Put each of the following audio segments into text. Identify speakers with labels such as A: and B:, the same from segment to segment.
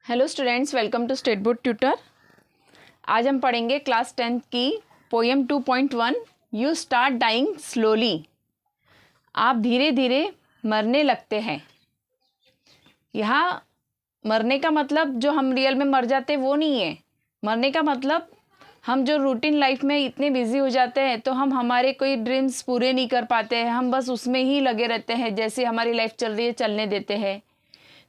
A: Hello students, welcome to state board tutor. आज हम पढ़ेंगे क्लास 10th की poem 2.1 you start dying slowly. आप धीरे धीरे मरने लगते हैं। यहाँ मरने का मतलब जो हम रियल में मर जाते हैं वो नहीं है। मरने का मतलब हम जो रूटीन लाइफ में इतने बिजी हो जाते हैं तो हम हमारे कोई ड्रीम्स पूरे नहीं कर पाते हैं। हम बस उसमें ही लगे रहते हैं, जैसे हमारी लाइफ चल रही है चलने देते हैं।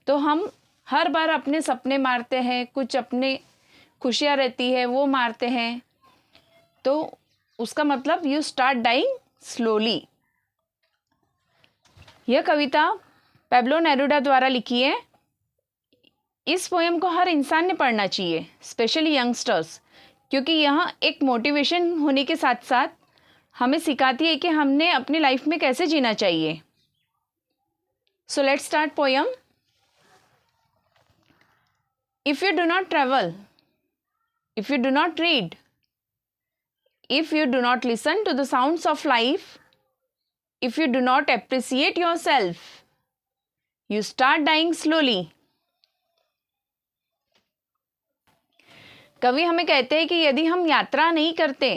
A: तो हम हर बार अपने सपने मारते हैं, कुछ अपने खुशियाँ रहती है वो मारते हैं। तो उसका मतलब यू स्टार्ट डाइंग स्लोली। यह कविता पेब्लो नेरूडा द्वारा लिखी है। इस पोएम को हर इंसान ने पढ़ना चाहिए, स्पेशली यंगस्टर्स, क्योंकि यह एक मोटिवेशन होने के साथ साथ हमें सिखाती है कि हमने अपनी लाइफ में कैसे जीना चाहिए। So let's start poem. If you do not travel, if you do not read, if you do not listen to the sounds of life, if you do not appreciate yourself, you start dying slowly. कवि हमें कहते हैं कि यदि हम यात्रा नहीं करते,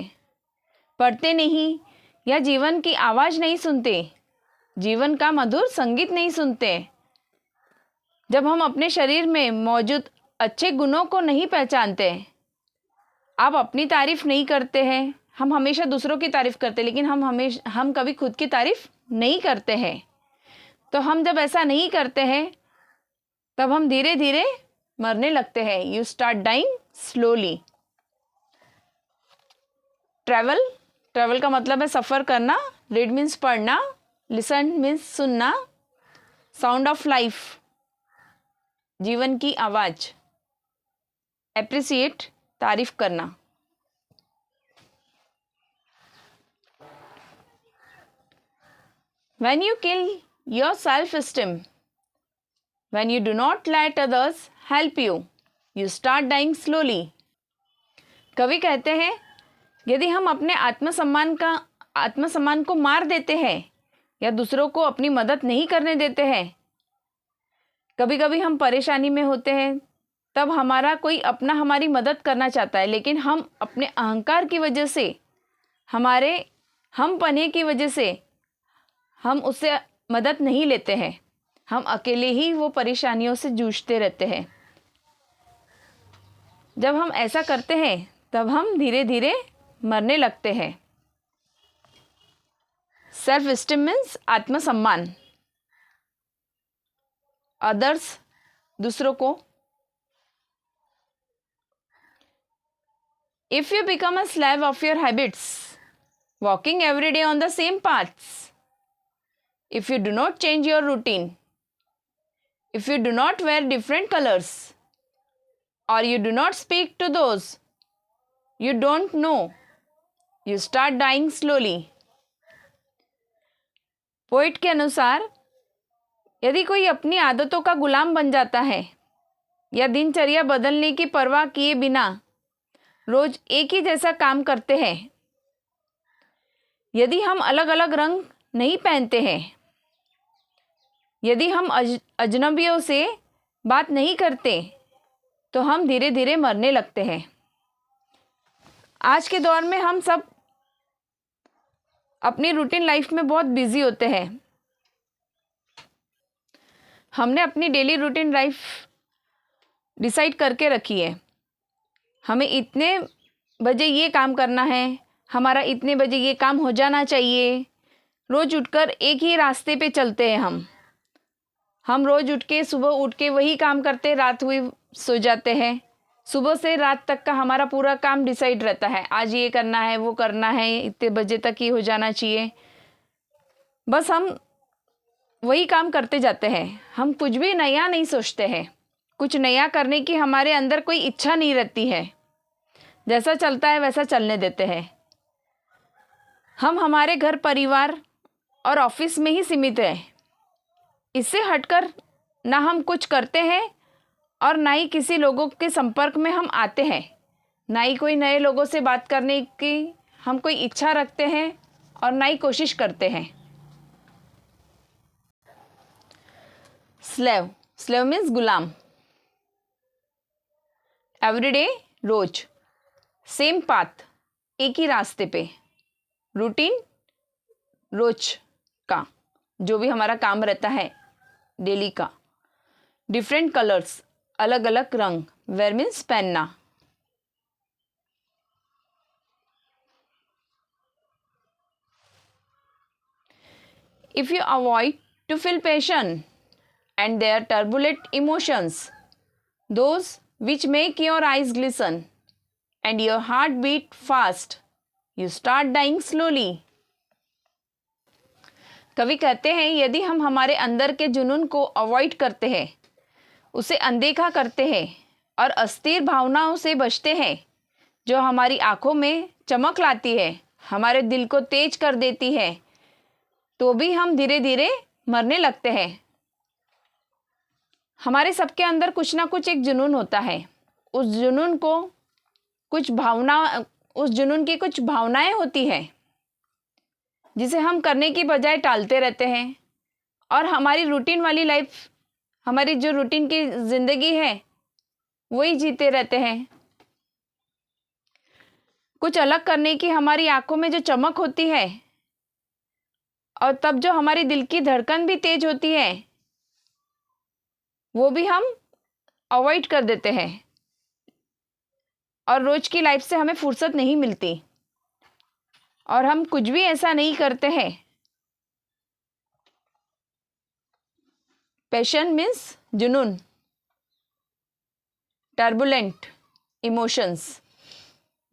A: पढ़ते नहीं या जीवन की आवाज़ नहीं सुनते, जीवन का मधुर संगीत नहीं सुनते, जब हम अपने शरीर में मौजूद अच्छे गुणों को नहीं पहचानते, आप अपनी तारीफ नहीं करते हैं। हम हमेशा दूसरों की तारीफ करते हैं, लेकिन हम कभी खुद की तारीफ नहीं करते हैं। तो हम जब ऐसा नहीं करते हैं तब हम धीरे धीरे मरने लगते हैं। You start dying slowly. Travel का मतलब है सफ़र करना। रीड मीन्स पढ़ना। लिसन मीन्स सुनना। साउंड ऑफ लाइफ, जीवन की आवाज़। एप्रिसिएट, तारीफ करना। When you kill your self-esteem, when you do not let others help you, you start dying slowly. कवि कहते हैं यदि हम अपने आत्मसम्मान को मार देते हैं या दूसरों को अपनी मदद नहीं करने देते हैं, कभी कभी हम परेशानी में होते हैं, तब हमारा कोई अपना हमारी मदद करना चाहता है, लेकिन हम अपने अहंकार की वजह से, हमारे हम पने की वजह से हम उससे मदद नहीं लेते हैं। हम अकेले ही वो परेशानियों से जूझते रहते हैं। जब हम ऐसा करते हैं तब हम धीरे धीरे मरने लगते हैं। सेल्फ एस्टीम मीन्स आत्मसम्मान। अदर्स, दूसरों को। If you become a slave of your habits, walking every day on the same paths, if you do not change your routine, if you do not wear different colors, or you do not speak to those you don't know, you start dying slowly. Poet के अनुसार यदि कोई अपनी आदतों का गुलाम बन जाता है या दिनचर्या बदलने की परवाह किए बिना रोज एक ही जैसा काम करते हैं, यदि हम अलग अलग रंग नहीं पहनते हैं, यदि हम अजनबियों से बात नहीं करते, तो हम धीरे धीरे मरने लगते हैं। आज के दौर में हम सब अपनी रूटीन लाइफ में बहुत बिजी होते हैं। हमने अपनी डेली रूटीन लाइफ डिसाइड करके रखी है। हमें इतने बजे ये काम करना है, हमारा इतने बजे ये काम हो जाना चाहिए। रोज़ उठकर एक ही रास्ते पे चलते हैं। हम रोज़ उठ के सुबह उठ के वही काम करते, रात हुई सो जाते हैं। सुबह से रात तक का हमारा पूरा काम डिसाइड रहता है, आज ये करना है, वो करना है, इतने बजे तक ही हो जाना चाहिए। बस हम वही काम करते जाते हैं। हम कुछ भी नया नहीं सोचते हैं। कुछ नया करने की हमारे अंदर कोई इच्छा नहीं रहती है। जैसा चलता है वैसा चलने देते हैं। हम हमारे घर, परिवार और ऑफिस में ही सीमित हैं। इससे हटकर ना हम कुछ करते हैं और ना ही किसी लोगों के संपर्क में हम आते हैं, ना ही कोई नए लोगों से बात करने की हम कोई इच्छा रखते हैं और ना ही कोशिश करते हैं। स्लेव मीन्स गुलाम। एवरीडे, रोज, सेम पाथ, एक ही रास्ते पे, रूटीन, रोज का जो भी हमारा काम रहता है डेली का, डिफरेंट कलर्स, अलग अलग रंग, वेयर मीन्स पहनना, if you avoid to feel passion and their turbulent emotions, those which make your eyes glisten and your heart beat fast, you start dying slowly. कवि कहते हैं यदि हम हमारे अंदर के जुनून को अवॉइड करते हैं, उसे अनदेखा करते हैं और अस्थिर भावनाओं से बचते हैं जो हमारी आंखों में चमक लाती है, हमारे दिल को तेज कर देती है, तो भी हम धीरे धीरे मरने लगते हैं। हमारे सबके अंदर कुछ ना कुछ एक जुनून होता है। उस जुनून की कुछ भावनाएं होती है जिसे हम करने की बजाय टालते रहते हैं और हमारी रूटीन वाली लाइफ, हमारी जो रूटीन की ज़िंदगी है वही जीते रहते हैं। कुछ अलग करने की हमारी आंखों में जो चमक होती है और तब जो हमारी दिल की धड़कन भी तेज होती है वो भी हम अवॉइड कर देते हैं और रोज की लाइफ से हमें फुर्सत नहीं मिलती और हम कुछ भी ऐसा नहीं करते हैं। पैशन मीन्स जुनून, टर्बुलेंट इमोशंस।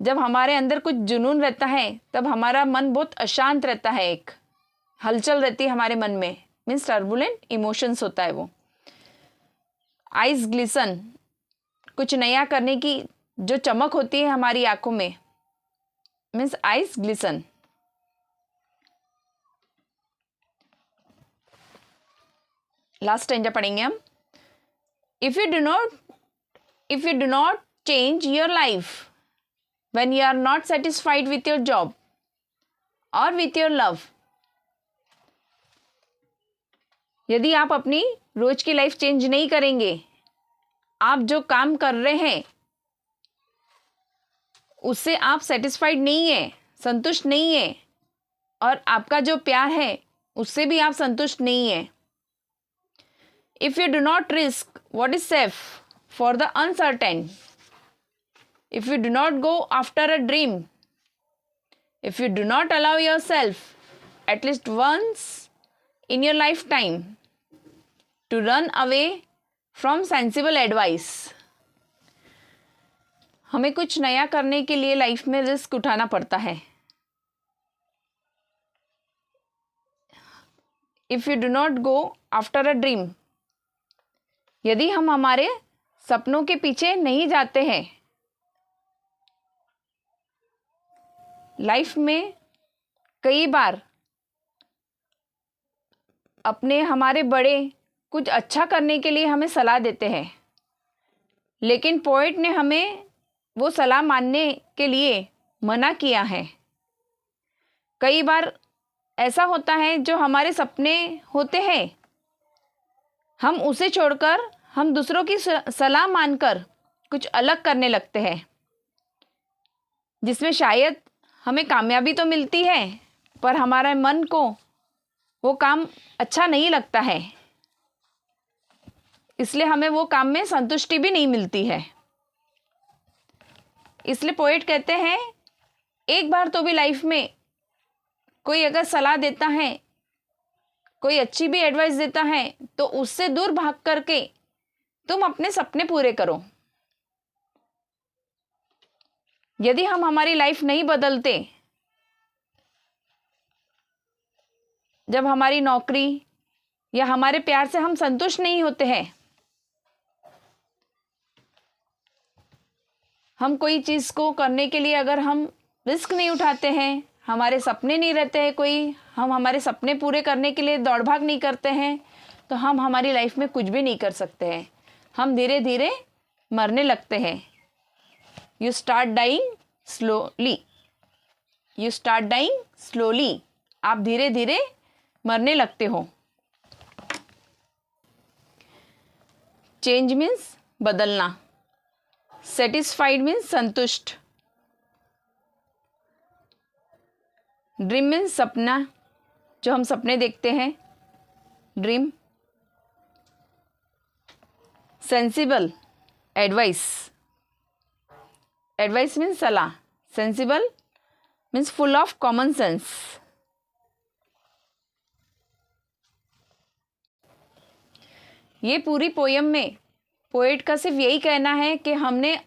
A: जब हमारे अंदर कुछ जुनून रहता है तब हमारा मन बहुत अशांत रहता है, एक हलचल रहती है हमारे मन में, मीन्स टर्बुलेंट इमोशंस होता है वो। आइज ग्लिसन, कुछ नया करने की जो चमक होती है हमारी आंखों में, means eyes glisten. Last stanza पढ़ेंगे हम। If you do not change your life when you are not satisfied with your job or with your love, यदि आप अपनी रोज की लाइफ चेंज नहीं करेंगे, आप जो काम कर रहे हैं उससे आप सेटिस्फाइड नहीं है, संतुष्ट नहीं है, और आपका जो प्यार है उससे भी आप संतुष्ट नहीं है। If you do not risk what is safe for the uncertain, if you do not go after a dream, if you do not allow yourself at least once in your lifetime to run away from sensible advice, हमें कुछ नया करने के लिए life में risk उठाना पड़ता है। If you do not go after a dream, यदि हम हमारे सपनों के पीछे नहीं जाते हैं, लाइफ में कई बार हमारे बड़े कुछ अच्छा करने के लिए हमें सलाह देते हैं, लेकिन पोएट ने हमें वो सलाह मानने के लिए मना किया है। कई बार ऐसा होता है जो हमारे सपने होते हैं, हम उसे छोड़कर हम दूसरों की सलाह मानकर कुछ अलग करने लगते हैं, जिसमें शायद हमें कामयाबी तो मिलती है पर हमारे मन को वो काम अच्छा नहीं लगता है, इसलिए हमें वो काम में संतुष्टि भी नहीं मिलती है। इसलिए पोएट कहते हैं एक बार तो भी लाइफ में कोई अगर सलाह देता है, कोई अच्छी भी एडवाइस देता है, तो उससे दूर भाग करके तुम अपने सपने पूरे करो। यदि हम हमारी लाइफ नहीं बदलते, जब हमारी नौकरी या हमारे प्यार से हम संतुष्ट नहीं होते हैं, हम कोई चीज़ को करने के लिए अगर हम रिस्क नहीं उठाते हैं, हमारे सपने नहीं रहते हैं कोई, हम हमारे सपने पूरे करने के लिए दौड़ भाग नहीं करते हैं, तो हम हमारी लाइफ में कुछ भी नहीं कर सकते हैं। हम धीरे धीरे मरने लगते हैं। You start dying slowly, you start dying slowly, आप धीरे धीरे मरने लगते हो। चेंज मीन्स बदलना, सेटिस्फाइड मीन्स संतुष्ट। ड्रीम मीन्स सपना, जो हम सपने देखते हैं, dream. Sensible, advice. Advice means सलाह। Sensible means full of common sense. ये पूरी पोयम में पोएट का सिर्फ यही कहना है कि हमने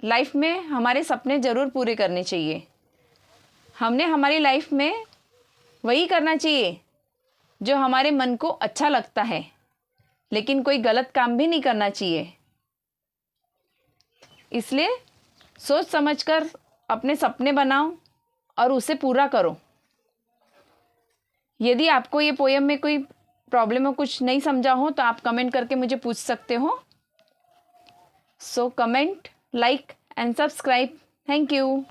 A: लाइफ में हमारे सपने ज़रूर पूरे करने चाहिए। हमने हमारी लाइफ में वही करना चाहिए जो हमारे मन को अच्छा लगता है, लेकिन कोई गलत काम भी नहीं करना चाहिए। इसलिए सोच समझकर अपने सपने बनाओ और उसे पूरा करो। यदि आपको ये पोयम में कोई प्रॉब्लम हो, कुछ नहीं समझा हो, तो आप कमेंट करके मुझे पूछ सकते हो। So comment, like and subscribe. Thank you.